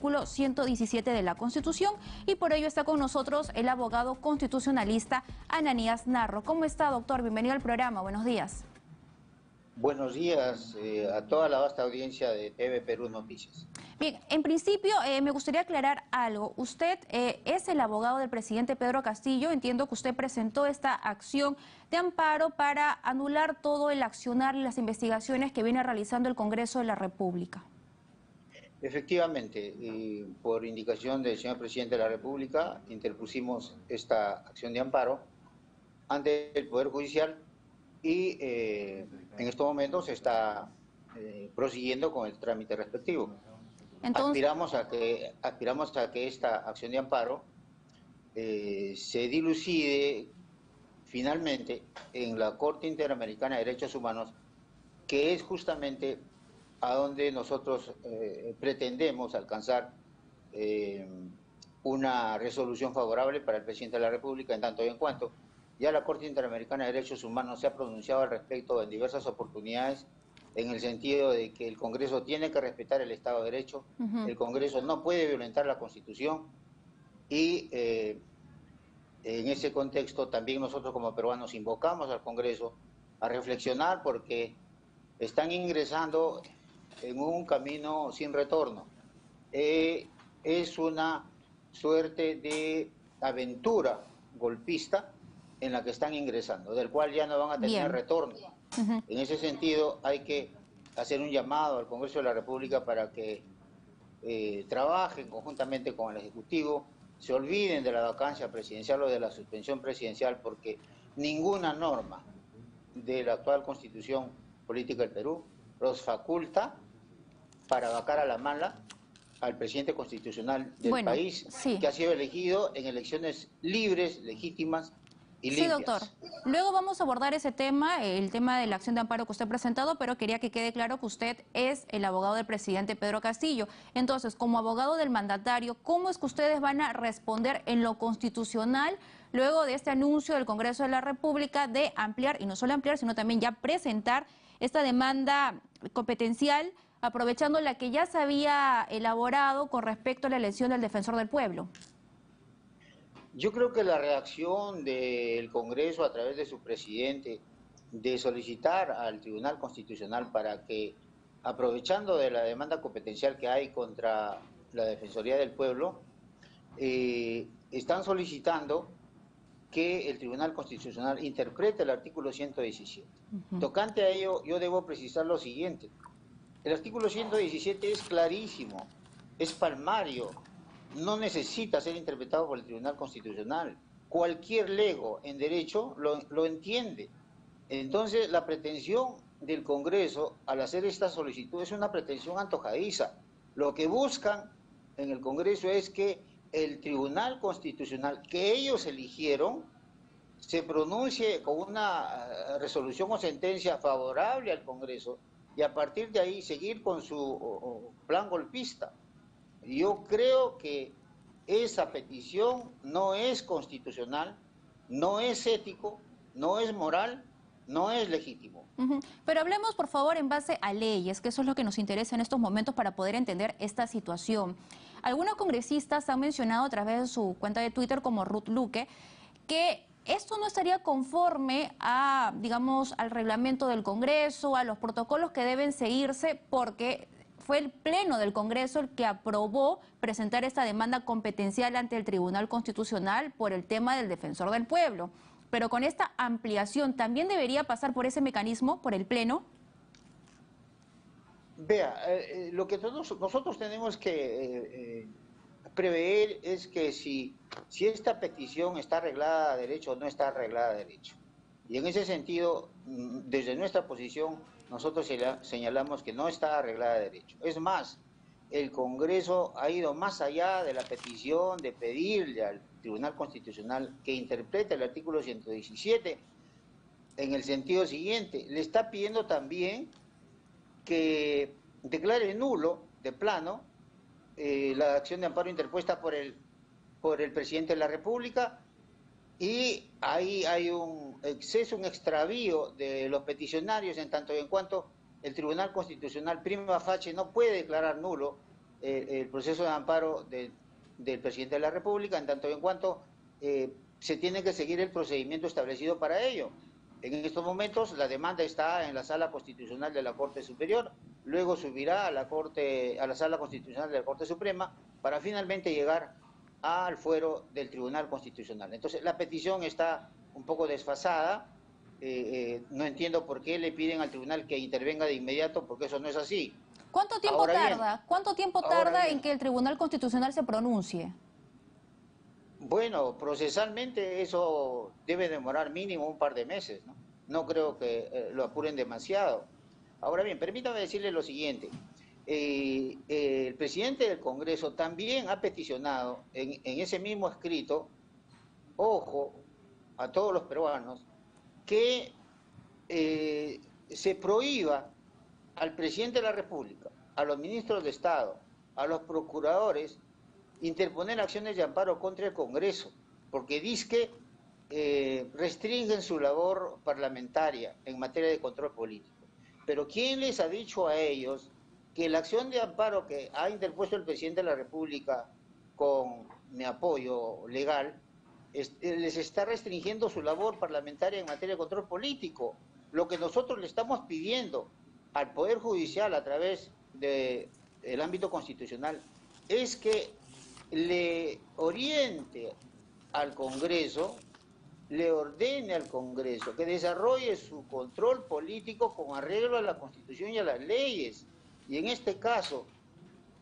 artículo 117 de la Constitución, y por ello está con nosotros el abogado constitucionalista Ananías Narro. ¿Cómo está, doctor? Bienvenido al programa. Buenos días. Buenos días a toda la vasta audiencia de TV Perú Noticias. Bien, en principio me gustaría aclarar algo. Usted es el abogado del presidente Pedro Castillo. Entiendo que usted presentó esta acción de amparo para anular todo el accionar y las investigaciones que viene realizando el Congreso de la República. Efectivamente, por indicación del señor presidente de la República, interpusimos esta acción de amparo ante el Poder Judicial y en estos momentos se está prosiguiendo con el trámite respectivo. Entonces, aspiramos a que esta acción de amparo se dilucide finalmente en la Corte Interamericana de Derechos Humanos, que es justamente a donde nosotros pretendemos alcanzar una resolución favorable para el presidente de la República, en tanto y en cuanto ya la Corte Interamericana de Derechos Humanos se ha pronunciado al respecto en diversas oportunidades, en el sentido de que el Congreso tiene que respetar el Estado de Derecho, el Congreso no puede violentar la Constitución, y en ese contexto también nosotros como peruanos invocamos al Congreso a reflexionar, porque están ingresando en un camino sin retorno. Es una suerte de aventura golpista en la que están ingresando, del cual ya no van a tener retorno. En ese sentido hay que hacer un llamado al Congreso de la República para que trabajen conjuntamente con el Ejecutivo, se olviden de la vacancia presidencial o de la suspensión presidencial, porque ninguna norma de la actual Constitución Política del Perú los faculta para vacar a la mala al presidente constitucional del país, que ha sido elegido en elecciones libres, legítimas y limpias. Sí, doctor. Luego vamos a abordar ese tema, el tema de la acción de amparo que usted ha presentado, pero quería que quede claro que usted es el abogado del presidente Pedro Castillo. Entonces, como abogado del mandatario, ¿cómo es que ustedes van a responder en lo constitucional luego de este anuncio del Congreso de la República de ampliar, y no solo ampliar, sino también ya presentar esta demanda competencial, aprovechando la que ya se había elaborado con respecto a la elección del defensor del pueblo? Yo creo que la reacción del Congreso a través de su presidente de solicitar al Tribunal Constitucional para que, aprovechando de la demanda competencial que hay contra la Defensoría del Pueblo, están solicitando que el Tribunal Constitucional interprete el artículo 117. Tocante a ello, yo debo precisar lo siguiente. El artículo 117 es clarísimo, es palmario, no necesita ser interpretado por el Tribunal Constitucional. Cualquier lego en derecho lo entiende. Entonces, la pretensión del Congreso al hacer esta solicitud es una pretensión antojadiza. Lo que buscan en el Congreso es que el Tribunal Constitucional que ellos eligieron se pronuncie con una resolución o sentencia favorable al Congreso, y a partir de ahí seguir con su plan golpista. Yo creo que esa petición no es constitucional, no es ético, no es moral, no es legítimo. Pero hablemos, por favor, en base a leyes, que eso es lo que nos interesa en estos momentos para poder entender esta situación. Algunos congresistas han mencionado a través de su cuenta de Twitter, como Ruth Luque, que esto no estaría conforme a, digamos, al reglamento del Congreso, a los protocolos que deben seguirse, porque fue el Pleno del Congreso el que aprobó presentar esta demanda competencial ante el Tribunal Constitucional por el tema del defensor del pueblo. Pero con esta ampliación, ¿también debería pasar por ese mecanismo, por el Pleno? Vea, lo que nosotros tenemos que prever es que si esta petición está arreglada a derecho o no está arreglada a derecho. Y en ese sentido, desde nuestra posición, nosotros señalamos que no está arreglada a derecho. Es más, el Congreso ha ido más allá de la petición de pedirle al Tribunal Constitucional que interprete el artículo 117 en el sentido siguiente. Le está pidiendo también que declare nulo, de plano, la acción de amparo interpuesta por el presidente de la República, y ahí hay un exceso, un extravío de los peticionarios, en tanto y en cuanto el Tribunal Constitucional prima facie no puede declarar nulo el proceso de amparo del presidente de la República, en tanto y en cuanto se tiene que seguir el procedimiento establecido para ello. En estos momentos la demanda está en la Sala Constitucional de la Corte Superior, luego subirá a la Sala Constitucional de la Corte Suprema para finalmente llegar al fuero del Tribunal Constitucional. Entonces la petición está un poco desfasada, no entiendo por qué le piden al tribunal que intervenga de inmediato, porque eso no es así. ¿Cuánto tiempo Ahora bien, tarda? ¿Cuánto tiempo ahora tarda en bien, que el Tribunal Constitucional se pronuncie? bueno, procesalmente eso debe demorar mínimo un par de meses, ¿no? No creo que lo apuren demasiado. Ahora bien, permítame decirle lo siguiente. El presidente del Congreso también ha peticionado en ese mismo escrito, ojo, a todos los peruanos, que se prohíba al presidente de la República, a los ministros de Estado, a los procuradores, interponer acciones de amparo contra el Congreso, porque dizque restringen su labor parlamentaria en materia de control político. Pero ¿quién les ha dicho a ellos que la acción de amparo que ha interpuesto el presidente de la República con mi apoyo legal les está restringiendo su labor parlamentaria en materia de control político? Lo que nosotros le estamos pidiendo al Poder Judicial a través del ámbito constitucional es que le oriente al Congreso, le ordene al Congreso que desarrolle su control político con arreglo a la Constitución y a las leyes. Y en este caso,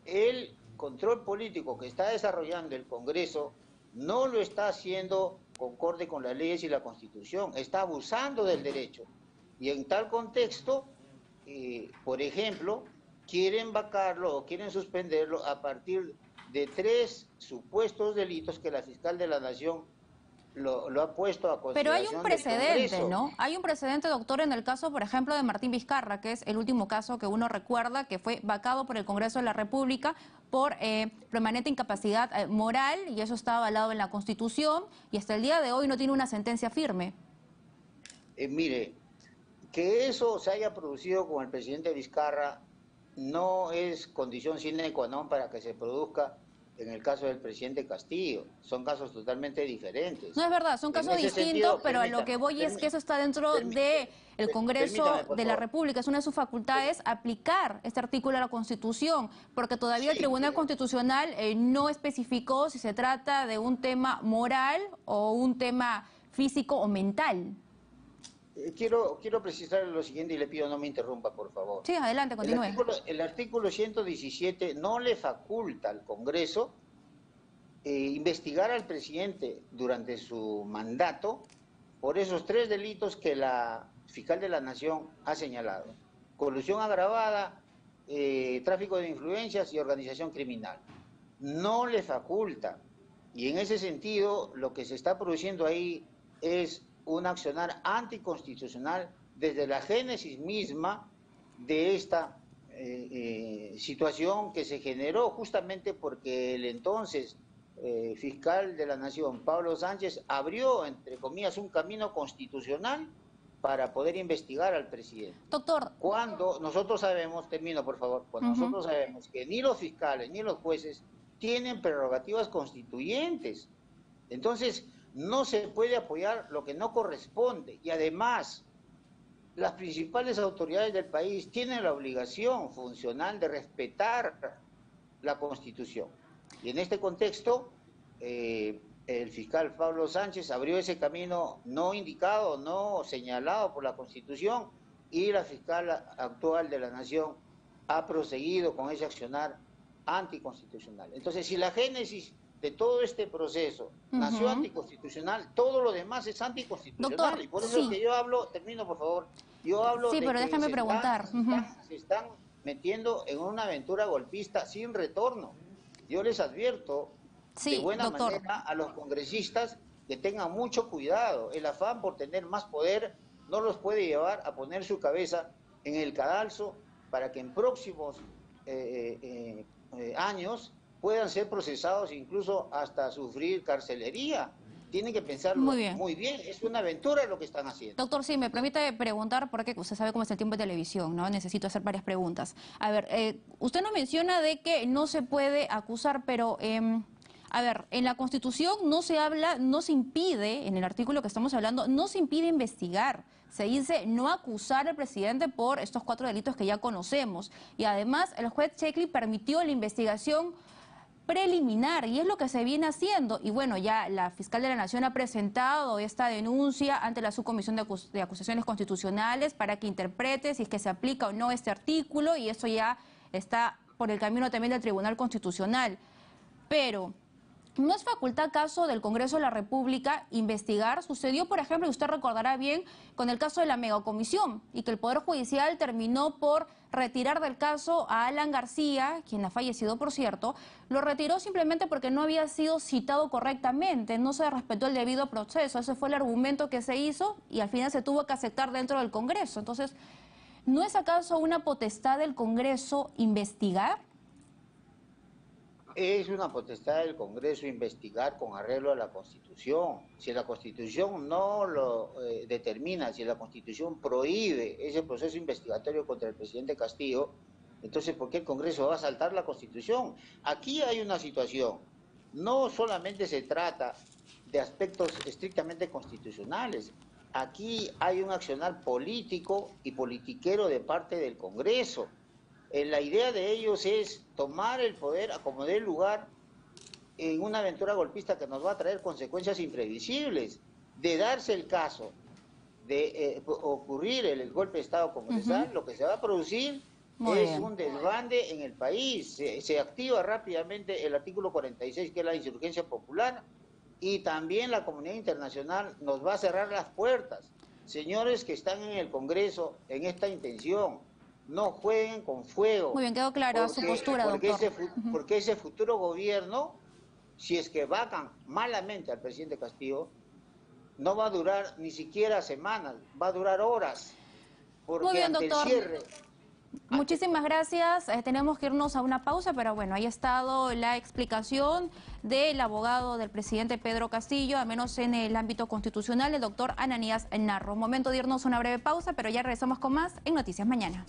el control político que está desarrollando el Congreso no lo está haciendo concorde con las leyes y la Constitución, está abusando del derecho. Y en tal contexto, por ejemplo, quieren vacarlo o quieren suspenderlo a partir de 3 supuestos delitos que la fiscal de la Nación lo ha puesto a Pero hay un consideración del precedente, Congreso. ¿no? Hay un precedente, doctor, en el caso, por ejemplo, de Martín Vizcarra, que es el último caso que uno recuerda, que fue vacado por el Congreso de la República por permanente incapacidad moral, y eso está avalado en la Constitución, y hasta el día de hoy no tiene una sentencia firme. Mire, que eso se haya producido con el presidente Vizcarra no es condición sine qua non para que se produzca en el caso del presidente Castillo. Son casos totalmente diferentes. No es verdad, son En casos ese distintos, sentido, pero a lo que voy es que eso está dentro del Congreso permítame, por de la favor. República. Es una de sus facultades aplicar este artículo de la Constitución, porque todavía el Sí, Tribunal Constitucional no especificó si se trata de un tema moral o un tema físico o mental. quiero precisar lo siguiente y le pido no me interrumpa, por favor. Sí, adelante, continúe. El artículo 117 no le faculta al Congreso investigar al presidente durante su mandato por esos 3 delitos que la fiscal de la Nación ha señalado: colusión agravada, tráfico de influencias y organización criminal. No le faculta. Y en ese sentido, lo que se está produciendo ahí es un accionar anticonstitucional desde la génesis misma de esta situación que se generó justamente porque el entonces fiscal de la Nación, Pablo Sánchez, abrió, entre comillas, un camino constitucional para poder investigar al presidente. Doctor. Cuando nosotros sabemos, termino por favor, cuando nosotros sabemos que ni los fiscales ni los jueces tienen prerrogativas constituyentes, entonces no se puede apoyar lo que no corresponde. Y además, las principales autoridades del país tienen la obligación funcional de respetar la Constitución. Y en este contexto, el fiscal Pablo Sánchez abrió ese camino no indicado, no señalado por la Constitución, y la fiscal actual de la Nación ha proseguido con ese accionar anticonstitucional. Entonces, si la génesis de todo este proceso nació anticonstitucional, todo lo demás es anticonstitucional. Doctor, y por eso es que yo hablo, termino por favor, yo hablo sí, de pero que déjame preguntar. se están metiendo en una aventura golpista sin retorno. Yo les advierto de buena manera a los congresistas que tengan mucho cuidado. El afán por tener más poder no los puede llevar a poner su cabeza en el cadalso para que en próximos años puedan ser procesados, incluso hasta sufrir carcelería. tienen que pensarlo muy bien. Es una aventura lo que están haciendo. Doctor, sí, me permite preguntar, porque usted sabe cómo es el tiempo de televisión, ¿no? Necesito hacer varias preguntas. A ver, usted nos menciona de que no se puede acusar, pero... a ver, en la Constitución no se habla, no se impide, en el artículo que estamos hablando, no se impide investigar. Se dice no acusar al presidente por estos 4 delitos que ya conocemos. Y además, el juez Checli permitió la investigación preliminar, y es lo que se viene haciendo. Y bueno, ya la fiscal de la Nación ha presentado esta denuncia ante la Subcomisión de Acusaciones Constitucionales para que interprete si es que se aplica o no este artículo, y eso ya está por el camino también del Tribunal Constitucional. Pero... ¿no es facultad acaso del Congreso de la República investigar? Sucedió, por ejemplo, y usted recordará bien, con el caso de la megacomisión, y que el Poder Judicial terminó por retirar del caso a Alan García, quien ha fallecido, por cierto. Lo retiró simplemente porque no había sido citado correctamente, no se respetó el debido proceso. Ese fue el argumento que se hizo y al final se tuvo que aceptar dentro del Congreso. Entonces, ¿no es acaso una potestad del Congreso investigar? Es una potestad del Congreso investigar con arreglo a la Constitución. Si la Constitución no lo determina, si la Constitución prohíbe ese proceso investigatorio contra el presidente Castillo, entonces ¿por qué el Congreso va a saltar la Constitución? Aquí hay una situación. No solamente se trata de aspectos estrictamente constitucionales. Aquí hay un accionar político y politiquero de parte del Congreso. La idea de ellos es tomar el poder a como dé lugar en una aventura golpista que nos va a traer consecuencias imprevisibles. De darse el caso de ocurrir el golpe de Estado congresal, lo que se va a producir es un desbande en el país. Se activa rápidamente el artículo 46, que es la insurgencia popular, y también la comunidad internacional nos va a cerrar las puertas. Señores que están en el Congreso en esta intención, no jueguen con fuego. Muy bien, quedó claro su postura, doctor. Porque ese futuro gobierno, si es que vacan malamente al presidente Castillo, no va a durar ni siquiera semanas, va a durar horas. Porque muy bien, doctor. El cierre... Muchísimas gracias. Tenemos que irnos a una pausa, pero bueno, ahí ha estado la explicación del abogado del presidente Pedro Castillo, al menos en el ámbito constitucional, el doctor Ananías Narro. Momento de irnos a una breve pausa, pero ya regresamos con más en Noticias Mañana.